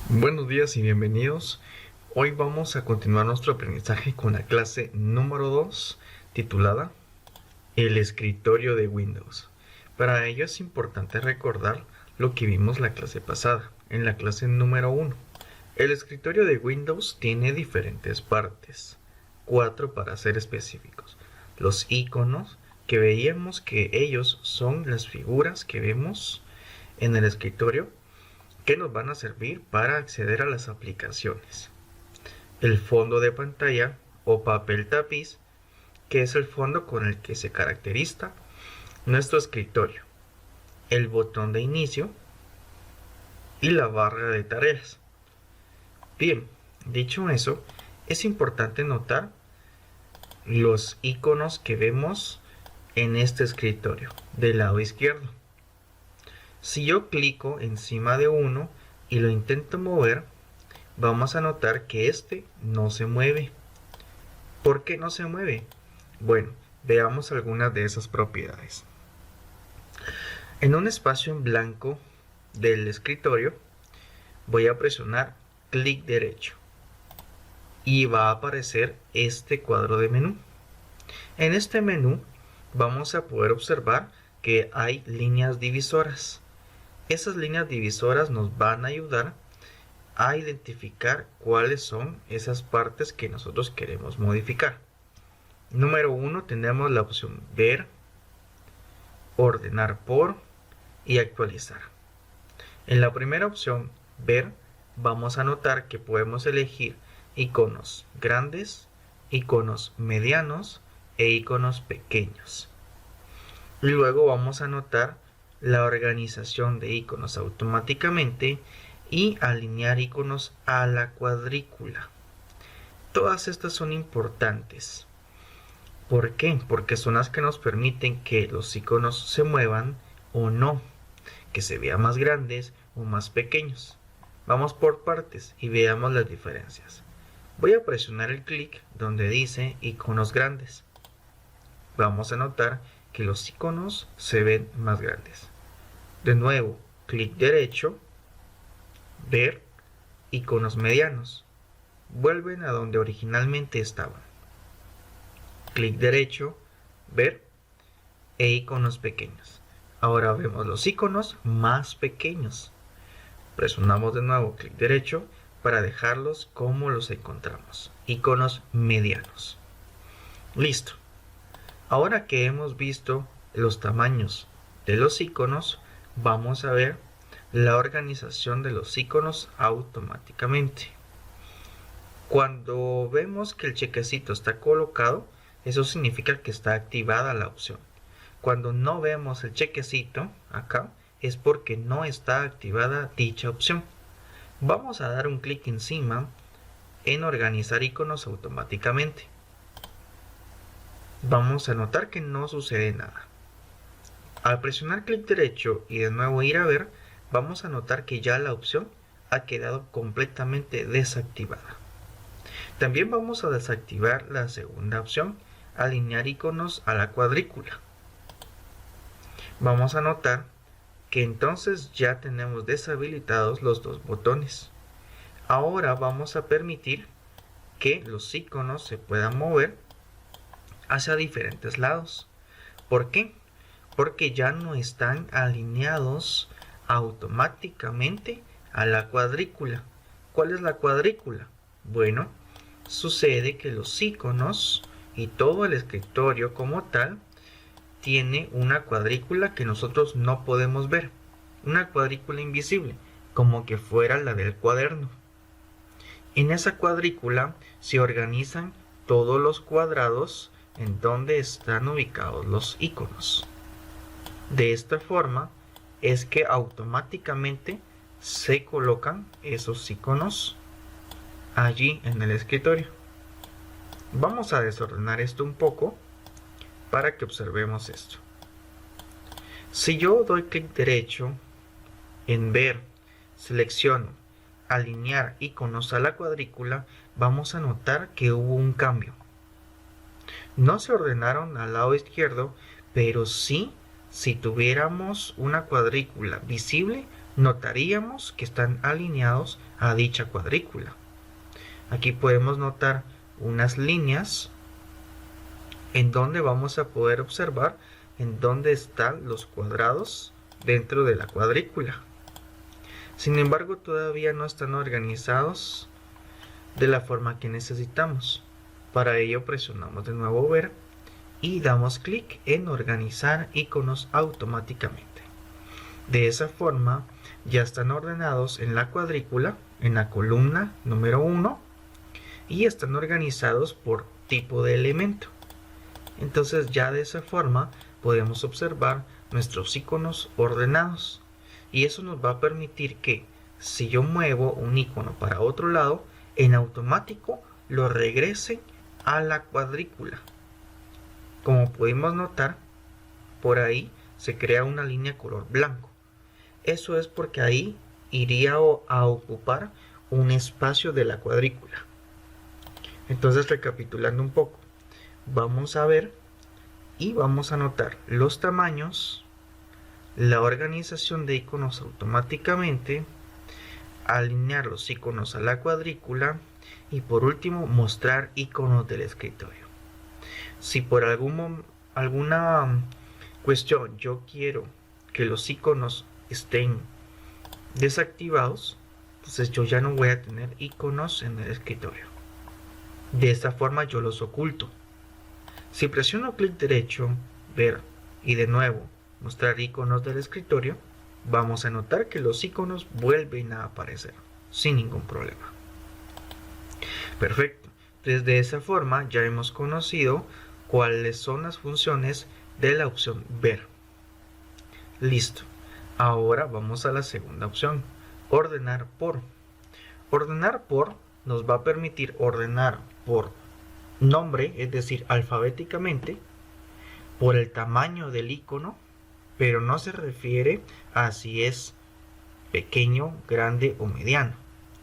Buenos días y bienvenidos. Hoy vamos a continuar nuestro aprendizaje con la clase número 2 titulada El escritorio de Windows. Para ello es importante recordar lo que vimos la clase pasada, en la clase número 1. El escritorio de Windows tiene diferentes partes, 4 para ser específicos. Los iconos, que veíamos que ellos son las figuras que vemos en el escritorio, que nos van a servir para acceder a las aplicaciones. El fondo de pantalla o papel tapiz, que es el fondo con el que se caracteriza nuestro escritorio. El botón de inicio y la barra de tareas. Bien, dicho eso, es importante notar los iconos que vemos en este escritorio del lado izquierdo. Si yo clico encima de uno y lo intento mover, vamos a notar que este no se mueve. ¿Por qué no se mueve? Bueno, veamos algunas de esas propiedades. En un espacio en blanco del escritorio, voy a presionar clic derecho y va a aparecer este cuadro de menú. En este menú vamos a poder observar que hay líneas divisoras. Esas líneas divisoras nos van a ayudar a identificar cuáles son esas partes que nosotros queremos modificar. Número 1 tenemos la opción ver, ordenar por y actualizar. En la primera opción, ver, vamos a notar que podemos elegir iconos grandes, iconos medianos e iconos pequeños. Y luego vamos a notar la organización de iconos automáticamente y alinear iconos a la cuadrícula. Todas estas son importantes. ¿Por qué? Porque son las que nos permiten que los iconos se muevan o no, que se vean más grandes o más pequeños. Vamos por partes y veamos las diferencias. Voy a presionar el clic donde dice iconos grandes. Vamos a notar que los iconos se ven más grandes. De nuevo, clic derecho, ver, iconos medianos. Vuelven a donde originalmente estaban. Clic derecho, ver e iconos pequeños. Ahora vemos los iconos más pequeños. Presionamos de nuevo clic derecho para dejarlos como los encontramos. Iconos medianos. Listo. Ahora que hemos visto los tamaños de los iconos, vamos a ver la organización de los iconos automáticamente. Cuando vemos que el chequecito está colocado, eso significa que está activada la opción. Cuando no vemos el chequecito acá, es porque no está activada dicha opción. Vamos a dar un clic encima en organizar iconos automáticamente. Vamos a notar que no sucede nada. Al presionar clic derecho y de nuevo ir a ver, vamos a notar que ya la opción ha quedado completamente desactivada. También vamos a desactivar la segunda opción, alinear iconos a la cuadrícula. Vamos a notar que entonces ya tenemos deshabilitados los dos botones. Ahora vamos a permitir que los iconos se puedan mover hacia diferentes lados. ¿Por qué? Porque ya no están alineados automáticamente a la cuadrícula. ¿Cuál es la cuadrícula? Bueno, sucede que los iconos y todo el escritorio como tal tiene una cuadrícula que nosotros no podemos ver, una cuadrícula invisible, como que fuera la del cuaderno. En esa cuadrícula se organizan todos los cuadrados en donde están ubicados los iconos. De esta forma es que automáticamente se colocan esos iconos allí en el escritorio. Vamos a desordenar esto un poco para que observemos esto. Si yo doy clic derecho en ver, selecciono alinear iconos a la cuadrícula, vamos a notar que hubo un cambio. No se ordenaron al lado izquierdo, pero sí, si tuviéramos una cuadrícula visible, notaríamos que están alineados a dicha cuadrícula. Aquí podemos notar unas líneas en donde vamos a poder observar en dónde están los cuadrados dentro de la cuadrícula. Sin embargo, todavía no están organizados de la forma que necesitamos. Para ello presionamos de nuevo ver y damos clic en organizar iconos automáticamente. De esa forma ya están ordenados en la cuadrícula, en la columna número 1, y están organizados por tipo de elemento. Entonces ya de esa forma podemos observar nuestros iconos ordenados, y eso nos va a permitir que si yo muevo un icono para otro lado, en automático lo regrese a la cuadrícula. Como pudimos notar, por ahí se crea una línea color blanco. Eso es porque ahí iría a ocupar un espacio de la cuadrícula. Entonces, recapitulando un poco, vamos a ver y vamos a notar los tamaños, la organización de iconos automáticamente, alinear los iconos a la cuadrícula y por último mostrar iconos del escritorio. Si por alguna cuestión yo quiero que los iconos estén desactivados, entonces yo ya no voy a tener iconos en el escritorio. De esta forma yo los oculto. Si presiono clic derecho, ver y de nuevo mostrar iconos del escritorio, vamos a notar que los iconos vuelven a aparecer sin ningún problema. Perfecto. De esa forma ya hemos conocido cuáles son las funciones de la opción ver. Listo. Ahora vamos a la segunda opción, ordenar por. Ordenar por nos va a permitir ordenar por nombre, es decir, alfabéticamente, por el tamaño del icono, pero no se refiere a si es pequeño, grande o mediano.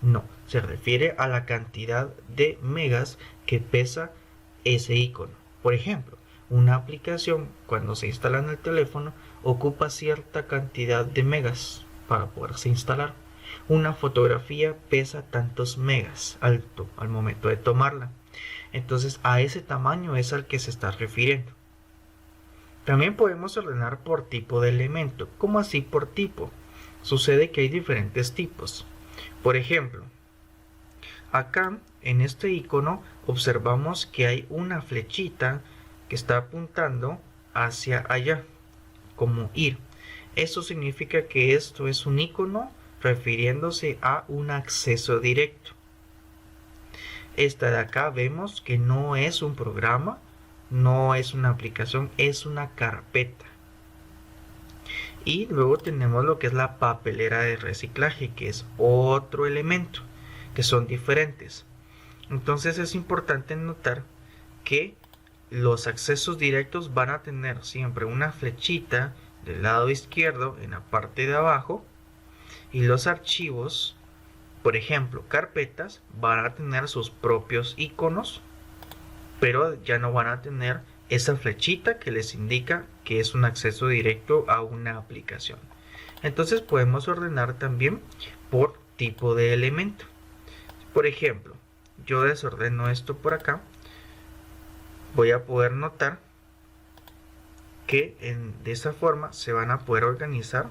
No, se refiere a la cantidad de megas que pesa ese icono. Por ejemplo, una aplicación cuando se instala en el teléfono ocupa cierta cantidad de megas para poderse instalar. Una fotografía pesa tantos megas al momento de tomarla. Entonces a ese tamaño es al que se está refiriendo. También podemos ordenar por tipo de elemento. ¿Cómo así por tipo? Sucede que hay diferentes tipos. Por ejemplo, acá en este icono observamos que hay una flechita que está apuntando hacia allá, como ir. Eso significa que esto es un icono refiriéndose a un acceso directo. Esta de acá vemos que no es un programa, no es una aplicación, es una carpeta. Y luego tenemos lo que es la papelera de reciclaje, que es otro elemento, que son diferentes. Entonces es importante notar que los accesos directos van a tener siempre una flechita del lado izquierdo en la parte de abajo, y los archivos, por ejemplo carpetas, van a tener sus propios iconos, pero ya no van a tener esa flechita que les indica que es un acceso directo a una aplicación. Entonces podemos ordenar también por tipo de elemento. Por ejemplo, yo desordeno esto por acá, voy a poder notar que de esa forma se van a poder organizar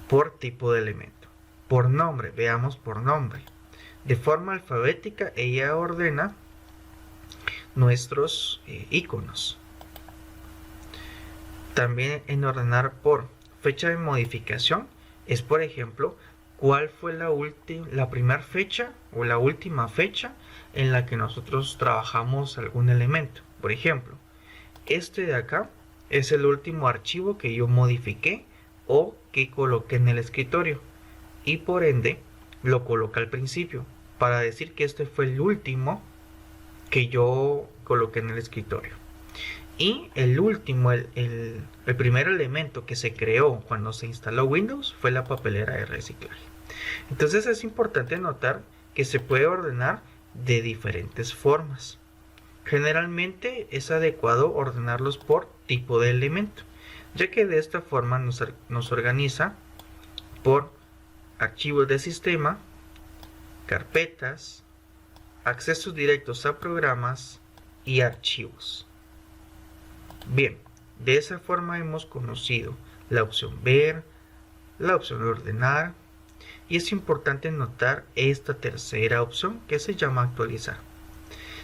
por tipo de elemento. Por nombre, veamos por nombre. De forma alfabética ella ordena nuestros iconos. También en ordenar por fecha de modificación es, por ejemplo, cuál fue la primera fecha o la última fecha en la que nosotros trabajamos algún elemento. Por ejemplo, este de acá es el último archivo que yo modifiqué o que coloqué en el escritorio, y por ende lo coloqué al principio para decir que este fue el último que yo coloqué en el escritorio. Y el último, el primer elemento que se creó cuando se instaló Windows fue la papelera de reciclaje. Entonces es importante notar que se puede ordenar de diferentes formas. Generalmente es adecuado ordenarlos por tipo de elemento, ya que de esta forma nos organiza por archivos de sistema, carpetas, accesos directos a programas y archivos. Bien, de esa forma hemos conocido la opción ver, la opción ordenar, y es importante notar esta tercera opción que se llama actualizar.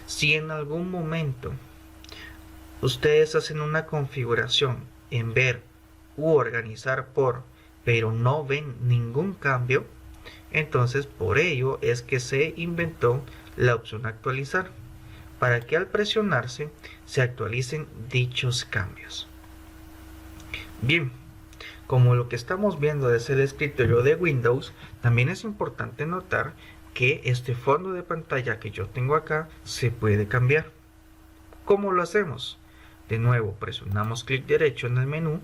Si en algún momento ustedes hacen una configuración en ver u organizar por, pero no ven ningún cambio, entonces por ello es que se inventó la opción actualizar, para que al presionarse se actualicen dichos cambios. Bien, como lo que estamos viendo es el escritorio de Windows, también es importante notar que este fondo de pantalla que yo tengo acá se puede cambiar. ¿Cómo lo hacemos? De nuevo presionamos clic derecho en el menú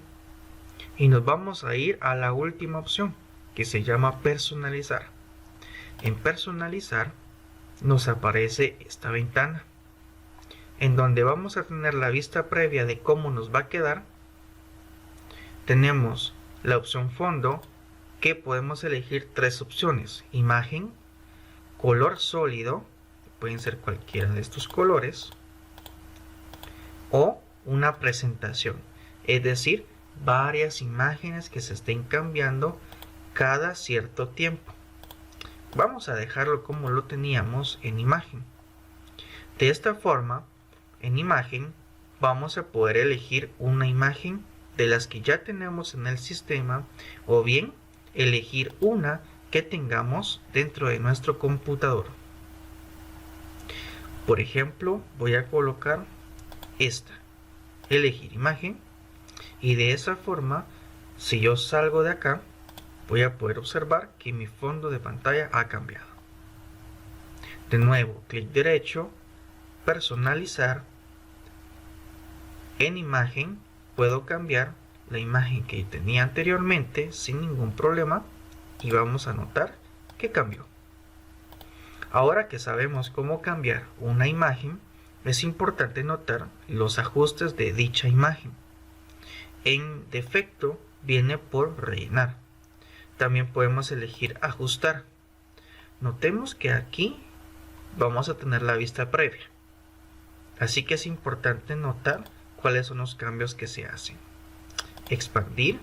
y nos vamos a ir a la última opción, que se llama personalizar. En personalizar nos aparece esta ventana, en donde vamos a tener la vista previa de cómo nos va a quedar. Tenemos la opción fondo, que podemos elegir tres opciones: imagen, color sólido, pueden ser cualquiera de estos colores, o una presentación, es decir, varias imágenes que se estén cambiando cada cierto tiempo. Vamos a dejarlo como lo teníamos en imagen. De esta forma, en imagen vamos a poder elegir una imagen de las que ya tenemos en el sistema, o bien elegir una que tengamos dentro de nuestro computador. Por ejemplo, voy a colocar esta, elegir imagen, y de esa forma, si yo salgo de acá, voy a poder observar que mi fondo de pantalla ha cambiado. De nuevo, clic derecho, personalizar. En imagen puedo cambiar la imagen que tenía anteriormente sin ningún problema, y vamos a notar que cambió. Ahora que sabemos cómo cambiar una imagen, es importante notar los ajustes de dicha imagen. En defecto viene por rellenar. También podemos elegir ajustar. Notemos que aquí vamos a tener la vista previa, así que es importante notar cuáles son los cambios que se hacen. Expandir,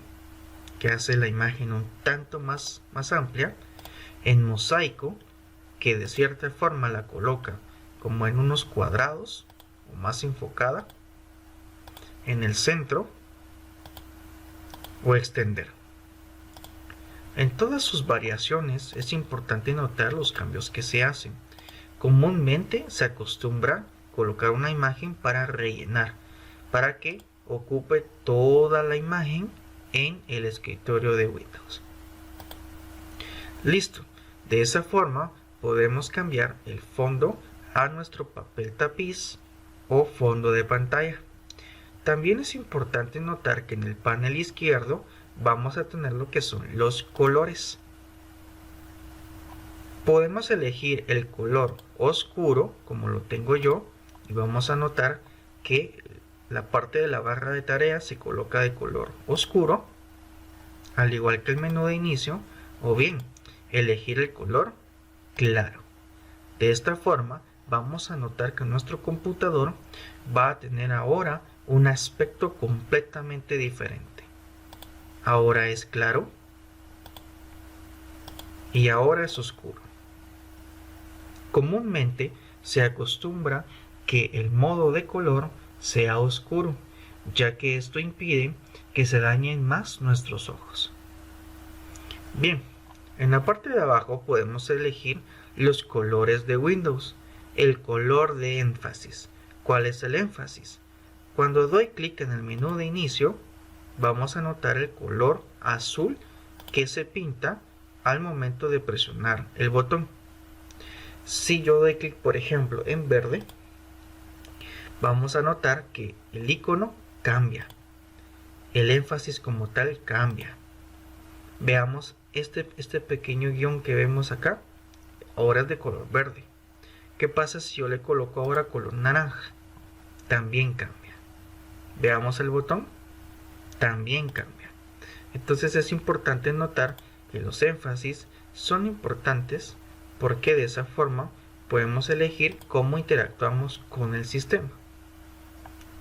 que hace la imagen un tanto más amplia. En mosaico, que de cierta forma la coloca como en unos cuadrados o más enfocada. En el centro, o extender. En todas sus variaciones es importante notar los cambios que se hacen. Comúnmente se acostumbra colocar una imagen para rellenar, para que ocupe toda la imagen en el escritorio de Windows. Listo. De esa forma podemos cambiar el fondo a nuestro papel tapiz o fondo de pantalla. También es importante notar que en el panel izquierdo vamos a tener lo que son los colores. Podemos elegir el color oscuro, como lo tengo yo, y vamos a notar que la parte de la barra de tareas se coloca de color oscuro, al igual que el menú de inicio, o bien elegir el color claro. De esta forma vamos a notar que nuestro computador va a tener ahora un aspecto completamente diferente. Ahora es claro y ahora es oscuro. Comúnmente se acostumbra que el modo de color sea oscuro, ya que esto impide que se dañen más nuestros ojos. Bien, en la parte de abajo podemos elegir los colores de Windows. El color de énfasis. ¿Cuál es el énfasis? Cuando doy clic en el menú de inicio, vamos a notar el color azul que se pinta al momento de presionar el botón. Si yo doy clic, por ejemplo, en verde, vamos a notar que el icono cambia. El énfasis como tal cambia. Veamos este pequeño guión que vemos acá. Ahora es de color verde. ¿Qué pasa si yo le coloco ahora color naranja? También cambia. Veamos el botón. También cambia. Entonces es importante notar que los énfasis son importantes porque de esa forma podemos elegir cómo interactuamos con el sistema.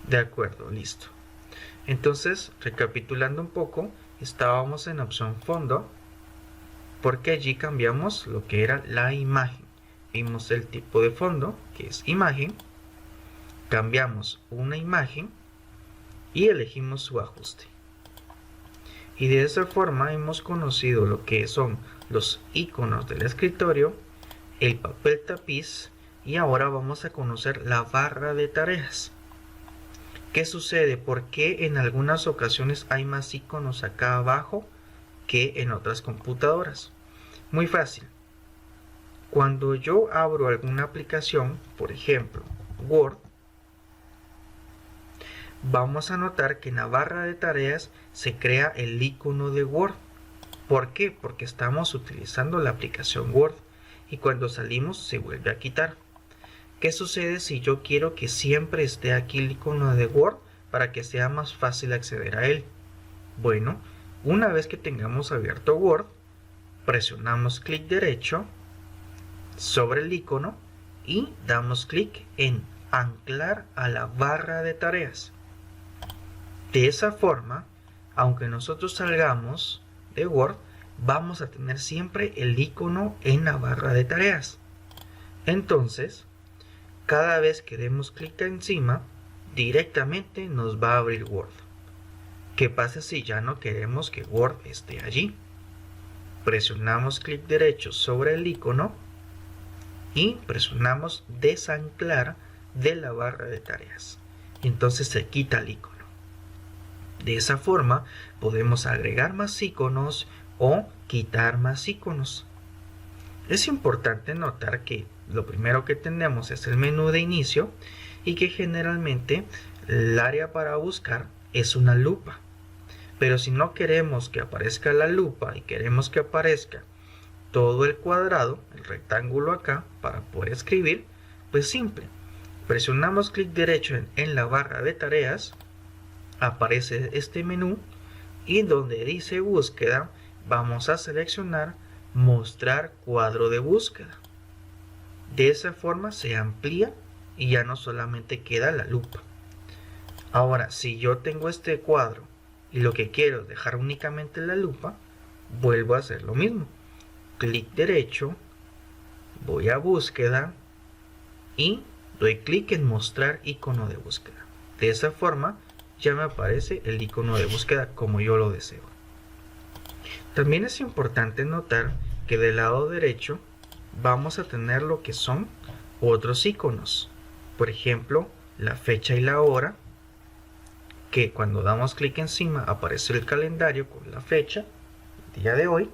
De acuerdo, listo. Entonces, recapitulando un poco, estábamos en opción fondo porque allí cambiamos lo que era la imagen. Vimos el tipo de fondo, que es imagen, cambiamos una imagen y elegimos su ajuste. Y de esa forma hemos conocido lo que son los iconos del escritorio, el papel tapiz y ahora vamos a conocer la barra de tareas. ¿Qué sucede? ¿Por qué en algunas ocasiones hay más iconos acá abajo que en otras computadoras? Muy fácil. Cuando yo abro alguna aplicación, por ejemplo Word, vamos a notar que en la barra de tareas se crea el icono de Word. ¿Por qué? Porque estamos utilizando la aplicación Word y cuando salimos se vuelve a quitar. ¿Qué sucede si yo quiero que siempre esté aquí el icono de Word para que sea más fácil acceder a él? Bueno, una vez que tengamos abierto Word, presionamos clic derecho sobre el icono y damos clic en anclar a la barra de tareas. De esa forma, aunque nosotros salgamos de Word, vamos a tener siempre el icono en la barra de tareas. Entonces, cada vez que demos clic encima, directamente nos va a abrir Word. ¿Qué pasa si ya no queremos que Word esté allí? Presionamos clic derecho sobre el icono y presionamos desanclar de la barra de tareas. Entonces se quita el icono. De esa forma podemos agregar más iconos o quitar más iconos. Es importante notar que lo primero que tenemos es el menú de inicio y que generalmente el área para buscar es una lupa. Pero si no queremos que aparezca la lupa y queremos que aparezca todo el cuadrado, el rectángulo acá, para poder escribir, pues simple. Presionamos clic derecho en la barra de tareas, aparece este menú y donde dice búsqueda, vamos a seleccionar mostrar cuadro de búsqueda. De esa forma se amplía y ya no solamente queda la lupa. Ahora, si yo tengo este cuadro y lo que quiero es dejar únicamente la lupa, vuelvo a hacer lo mismo. Clic derecho, voy a búsqueda y doy clic en mostrar icono de búsqueda. De esa forma ya me aparece el icono de búsqueda como yo lo deseo. También es importante notar que del lado derecho vamos a tener lo que son otros iconos. Por ejemplo, la fecha y la hora, que cuando damos clic encima aparece el calendario con la fecha, el día de hoy.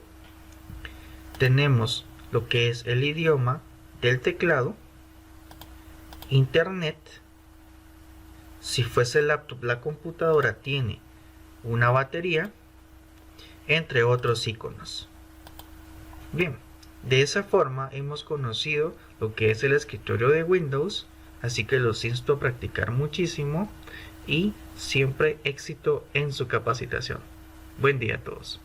Tenemos lo que es el idioma del teclado, internet. Si fuese laptop, la computadora tiene una batería, entre otros iconos. Bien, de esa forma hemos conocido lo que es el escritorio de Windows, así que los insto a practicar muchísimo y siempre éxito en su capacitación. Buen día a todos.